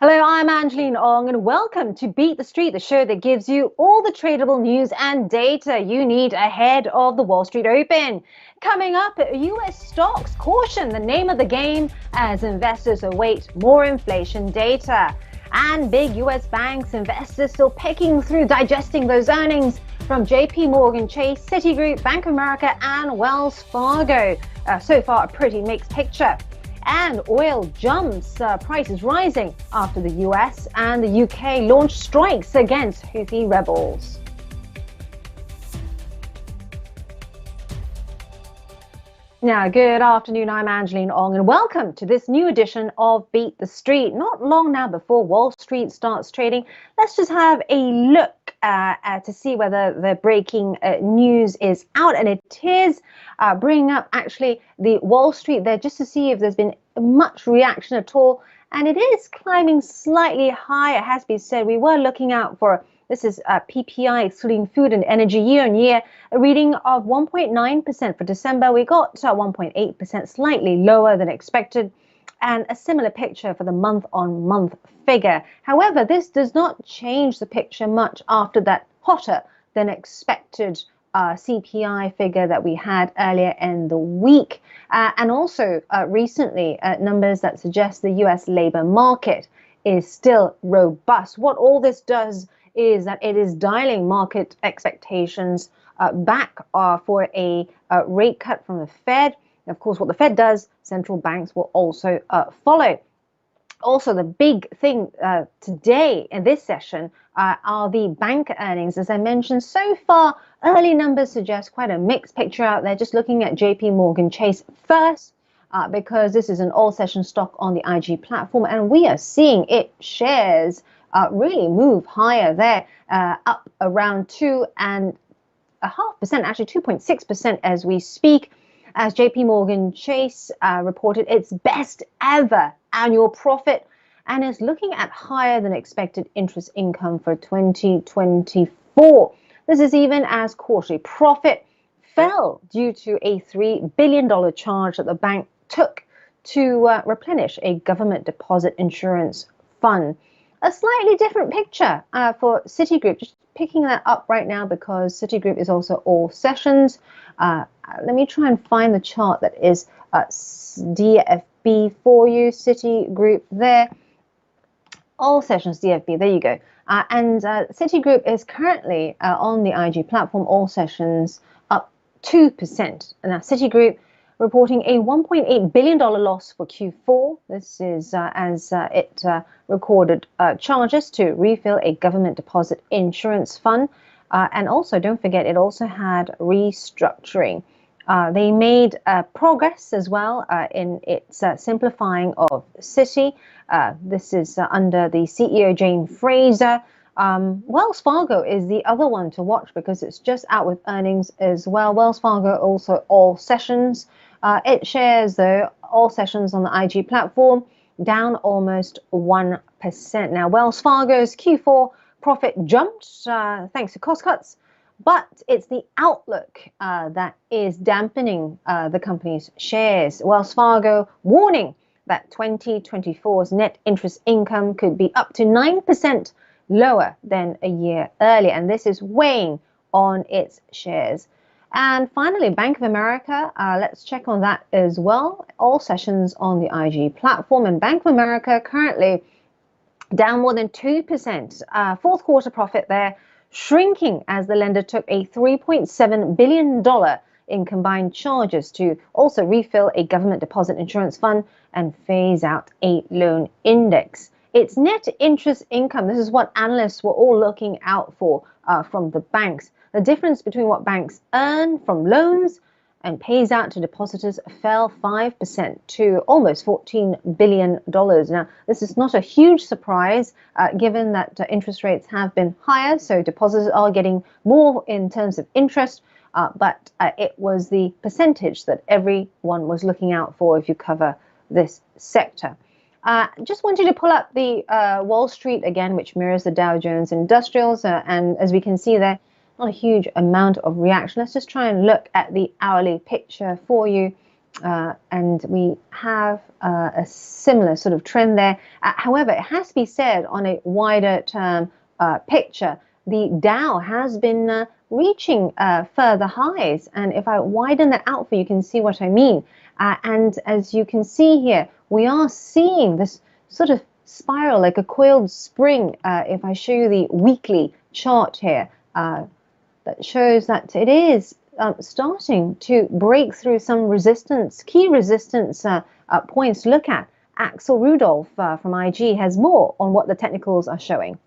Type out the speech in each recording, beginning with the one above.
Hello, I'm Angeline and welcome to Beat the Street, the show that gives you all the tradable news and data you need ahead of the Wall Street Open. Coming up, US stocks caution, the name of the game as investors await more inflation data. And big US banks, investors still picking through, digesting those earnings from JPMorgan Chase, Citigroup, Bank of America and Wells Fargo. So far, a pretty mixed picture. And oil jumps, prices rising after the US and the UK launched strikes against Houthi rebels. Now, good afternoon, I'm Angeline and welcome to this new edition of Beat the Street. Not long now before Wall Street starts trading, let's just have a look to see whether the breaking news is out, and it is bringing up actually the Wall Street there just to see if there's been much reaction at all, and it is climbing slightly higher. It has been said we were looking out for, this is PPI excluding food and energy year on year, a reading of 1.9% for December. We got 1.8%, slightly lower than expected, and a similar picture for the month-on-month figure. However, this does not change the picture much after that hotter than expected CPI figure that we had earlier in the week. And also recently, numbers that suggest the US labor market is still robust. What all this does is that it is dialing market expectations back for a rate cut from the Fed. Of course, what the Fed does, central banks will also follow. Also, the big thing today in this session are the bank earnings. As I mentioned, so far, early numbers suggest quite a mixed picture out there. Just looking at JPMorgan Chase first, because this is an all-session stock on the IG platform, and we are seeing its shares really move higher there, up around 2.5%, actually 2.6% as we speak, as JPMorgan Chase reported its best ever annual profit and is looking at higher than expected interest income for 2024. This is even as quarterly profit fell due to a $3 billion charge that the bank took to replenish a government deposit insurance fund. A slightly different picture for Citigroup. Just picking that up right now because Citigroup is also all sessions. Let me try and find the chart that is DFB for you. Citigroup there. All sessions DFB. There you go. And Citigroup is currently on the IG platform. All sessions up 2%. Now Citigroup reporting a $1.8 billion loss for Q4. This is as it recorded charges to refill a government deposit insurance fund. And also, don't forget, it also had restructuring. They made progress as well in its simplifying of Citi. This is under the CEO, Jane Fraser. Wells Fargo is the other one to watch because it's just out with earnings as well. Wells Fargo also all sessions. It shares, though, all sessions on the IG platform, down almost 1%. Now, Wells Fargo's Q4 profit jumped thanks to cost cuts, but it's the outlook that is dampening the company's shares. Wells Fargo warning that 2024's net interest income could be up to 9% lower than a year earlier, and this is weighing on its shares. And finally, Bank of America, let's check on that as well. All sessions on the IG platform, and Bank of America currently down more than 2%. Fourth quarter profit there shrinking as the lender took a $3.7 billion in combined charges to also refill a government deposit insurance fund and phase out a loan index. Its net interest income, this is what analysts were all looking out for from the banks. The difference between what banks earn from loans and pays out to depositors fell 5% to almost $14 billion. Now, this is not a huge surprise given that interest rates have been higher, so depositors are getting more in terms of interest, but it was the percentage that everyone was looking out for if you cover this sector. Just wanted to pull up the Wall Street again, which mirrors the Dow Jones Industrials, and as we can see there, not a huge amount of reaction. Let's just try and look at the hourly picture for you. And we have a similar sort of trend there. However, it has to be said on a wider term picture, the Dow has been reaching further highs. And if I widen that out for you, you can see what I mean. And as you can see here, we are seeing this sort of spiral like a coiled spring. If I show you the weekly chart here, that shows that it is starting to break through some resistance, key resistance points to look at. Axel Rudolph from IG has more on what the technicals are showing.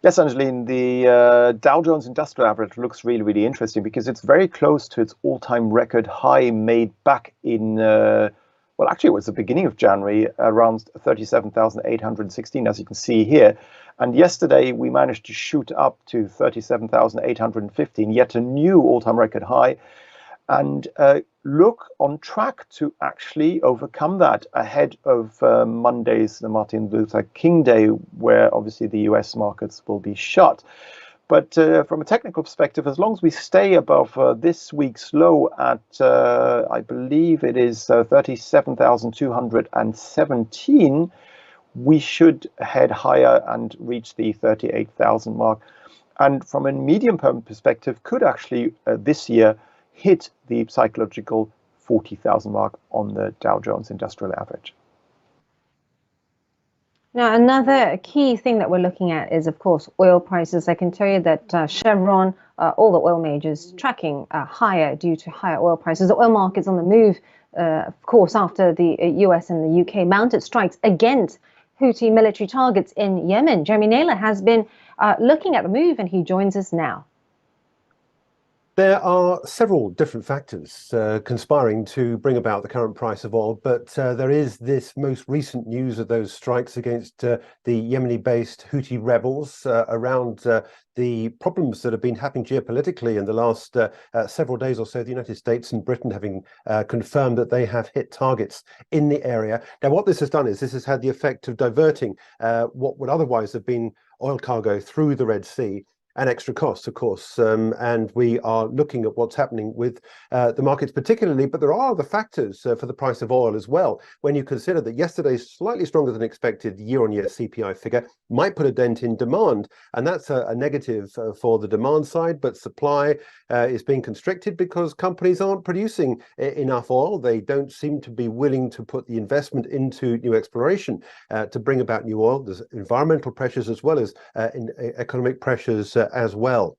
Yes, Angeline, the Dow Jones Industrial Average looks really, really interesting because it's very close to its all-time record high made back in, well, actually, it was the beginning of January, around 37,816, as you can see here. And yesterday, we managed to shoot up to 37,815, yet a new all-time record high, and look on track to actually overcome that ahead of Monday's the Martin Luther King Day, where obviously the US markets will be shut. But from a technical perspective, as long as we stay above this week's low at, I believe it is 37,217, we should head higher and reach the 38,000 mark. And from a medium-term perspective, could actually this year hit the psychological 40,000 mark on the Dow Jones Industrial Average. Now, another key thing that we're looking at is, of course, oil prices. I can tell you that Chevron, all the oil majors, tracking higher due to higher oil prices. The oil market's on the move, of course, after the US and the UK mounted strikes against Houthi military targets in Yemen. Jeremy Naylor has been looking at the move, and he joins us now. There are several different factors conspiring to bring about the current price of oil, but there is this most recent news of those strikes against the Yemeni-based Houthi rebels around the problems that have been happening geopolitically in the last several days or so. The United States and Britain having confirmed that they have hit targets in the area. Now, what this has done is this has had the effect of diverting what would otherwise have been oil cargo through the Red Sea, and extra costs, of course, and we are looking at what's happening with the markets particularly, but there are other factors for the price of oil as well. When you consider that yesterday's slightly stronger than expected year-on-year CPI figure might put a dent in demand, and that's a negative for the demand side, but supply is being constricted because companies aren't producing enough oil. They don't seem to be willing to put the investment into new exploration to bring about new oil. There's environmental pressures as well as economic pressures as well.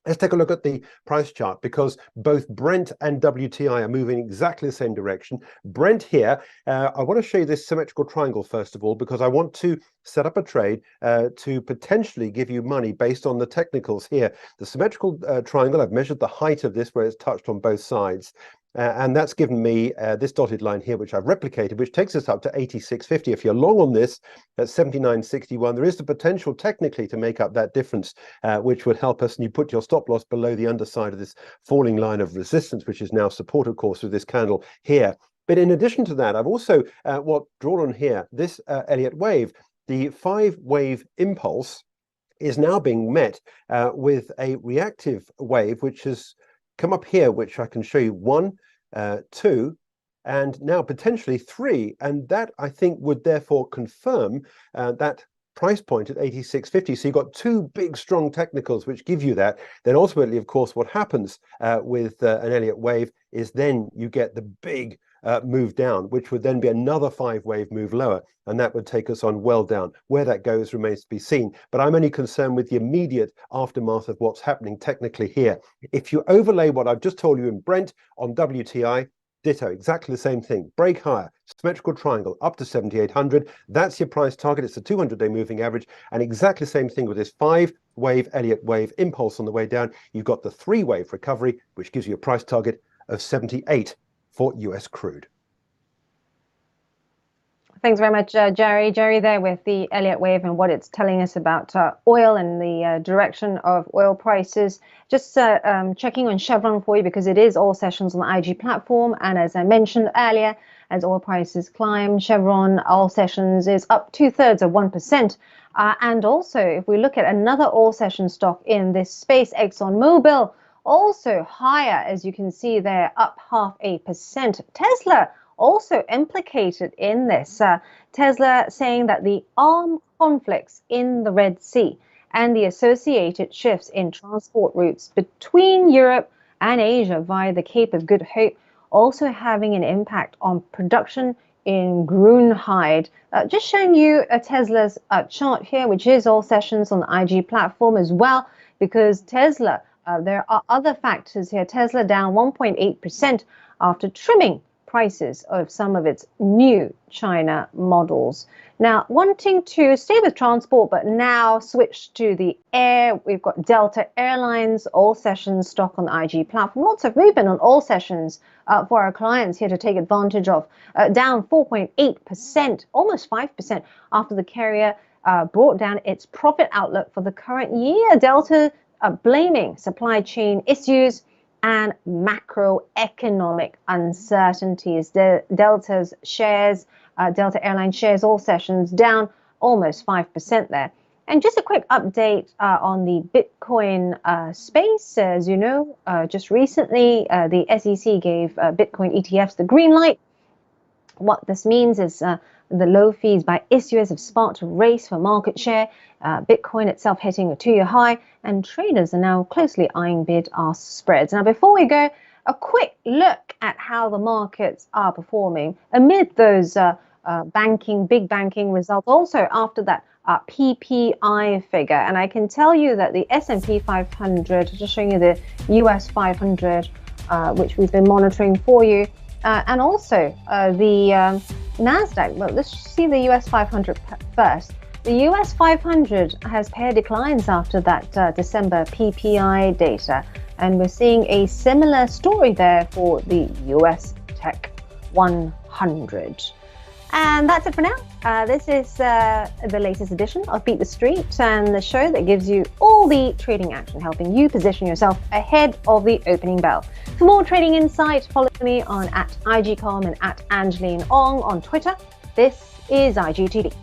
Let's take a look at the price chart because both Brent and WTI are moving exactly the same direction. Brent here, I want to show you this symmetrical triangle first of all because I want to set up a trade to potentially give you money based on the technicals here. The symmetrical triangle, I've measured the height of this where it's touched on both sides. And that's given me this dotted line here, which I've replicated, which takes us up to 86.50. If you're long on this at 79.61, there is the potential technically to make up that difference, which would help us. And you put your stop loss below the underside of this falling line of resistance, which is now support, of course, with this candle here. But in addition to that, I've also drawn on here this Elliott wave, the 5-wave impulse is now being met with a reactive wave, which has come up here, which I can show you 1, 2, and now potentially 3. And that, I think, would therefore confirm that price point at 86.50. So you've got two big, strong technicals which give you that. Then ultimately, of course, what happens with an Elliott wave is then you get the big move down, which would then be another 5-wave move lower, and that would take us on well down. Where that goes remains to be seen, but I'm only concerned with the immediate aftermath of what's happening technically here. If you overlay what I've just told you in Brent on WTI, ditto, exactly the same thing. Break higher, symmetrical triangle up to 7,800. That's your price target. It's a 200-day moving average, and exactly the same thing with this 5-wave Elliott wave impulse on the way down. You've got the 3-wave recovery, which gives you a price target of 78 for US crude. Thanks very much, Jerry. Jerry there with the Elliott wave and what it's telling us about oil and the direction of oil prices. Just checking on Chevron for you because it is all sessions on the IG platform. And as I mentioned earlier, as oil prices climb, Chevron all sessions is up 2/3 of 1%. And also, if we look at another all session stock in this space, ExxonMobil, also higher, as you can see there, up 0.5%. Tesla also implicated in this. Tesla saying that the armed conflicts in the Red Sea and the associated shifts in transport routes between Europe and Asia via the Cape of Good Hope also having an impact on production in Grünheide. Just showing you a Tesla's chart here, which is all sessions on the IG platform as well, because Tesla, there are other factors here. Tesla down 1.8% after trimming prices of some of its new China models. Now, wanting to stay with transport, but now switch to the air, we've got Delta Airlines, all sessions stock on the IG platform. Lots of movement on all sessions for our clients here to take advantage of. Down 4.8%, almost 5% after the carrier brought down its profit outlook for the current year. Delta blaming supply chain issues and macroeconomic uncertainties. Delta's shares, Delta Airlines shares, all sessions down almost 5% there. And just a quick update on the Bitcoin space. As you know, just recently, the SEC gave Bitcoin ETFs the green light. What this means is the low fees by issuers have sparked a race for market share. Bitcoin itself hitting a 2-year high, and traders are now closely eyeing bid-ask spreads. Now, before we go, a quick look at how the markets are performing amid those big banking results. Also, after that PPI figure, and I can tell you that the S&P 500, just showing you the US 500, which we've been monitoring for you, and also the NASDAQ. Well, let's see the US 500 first. The US 500 has pair declines after that December PPI data, and we're seeing a similar story there for the US Tech 100. And that's it for now. This is the latest edition of Beat the Street, and the show that gives you all the trading action, helping you position yourself ahead of the opening bell. For more trading insight, follow me on @IGCom and @Angeline Ong on Twitter. This is IGTV.